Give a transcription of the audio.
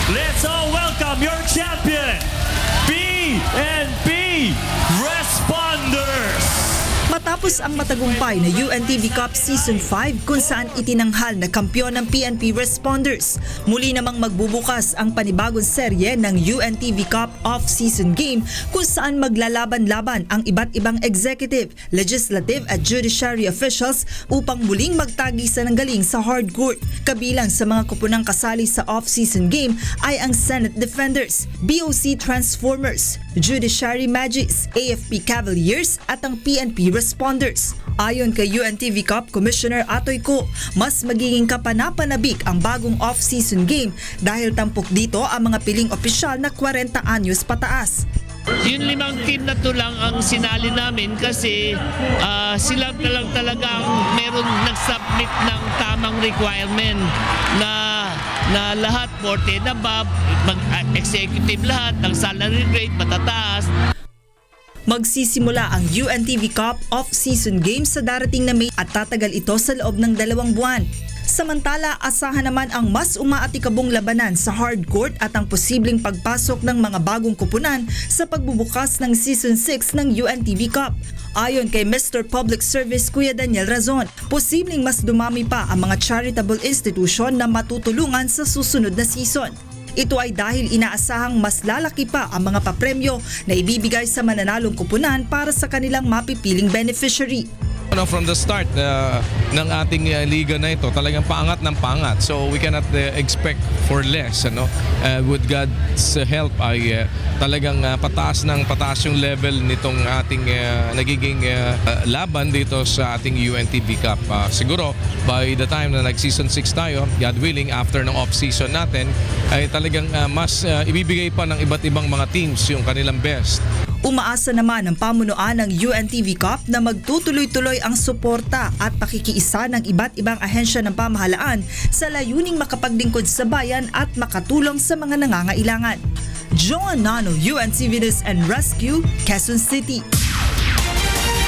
Let's all welcome your champion, PNP Responders! Matapos ang matagumpay na UNTV Cup Season 5 kung saan itinanghal na kampyon ng PNP Responders, muli namang magbubukas ang panibagong serye ng UNTV Cup Off-Season Game kung saan maglalaban-laban ang iba't ibang executive, legislative at judiciary officials upang muling magtagisan ng galing sa hardcourt. Kabilang sa mga kupunang kasali sa Off-Season Game ay ang Senate Defenders, BOC Transformers, Judiciary Magis, AFP Cavaliers at ang PNP Responders. Ayon kay UNTV Cup Commissioner Atoy Co, mas magiging kapanapanabik ang bagong off-season game dahil tampok dito ang mga piling opisyal na 40 anyos pataas. Yung 5 team na to lang ang sinali namin kasi sila lang talaga ang meron nag-submit ng tamang requirement na lahat 40 and above, executive lahat, ng salary grade matataas. Magsisimula ang UNTV Cup Off-Season Games sa darating na May at tatagal ito sa loob ng 2 buwan. Samantala, asahan naman ang mas umaatikabong labanan sa hardcourt at ang posibleng pagpasok ng mga bagong kupunan sa pagbubukas ng Season 6 ng UNTV Cup. Ayon kay Mr. Public Service Kuya Daniel Razon, posibleng mas dumami pa ang mga charitable institution na matutulungan sa susunod na season. Ito ay dahil inaasahang mas lalaki pa ang mga papremyo na ibibigay sa mananalong kupunan para sa kanilang mapipiling beneficiary. From the start ng ating liga na ito, talagang paangat ng paangat. So we cannot expect for less. With God's help ay talagang pataas yung level nitong ating nagiging laban dito sa ating UNTV Cup. Siguro by the time na nag-season 6 tayo, God willing, after ng off-season natin, ay talagang mas ibibigay pa ng iba't ibang mga teams yung kanilang best. Umaasa naman ang pamunuan ng UNTV Cup na magtutuloy-tuloy ang suporta at pakikiisa ng iba't ibang ahensya ng pamahalaan sa layuning makapaglingkod sa bayan at makatulong sa mga nangangailangan. Joan Nano, UNTV News and Rescue, Quezon City.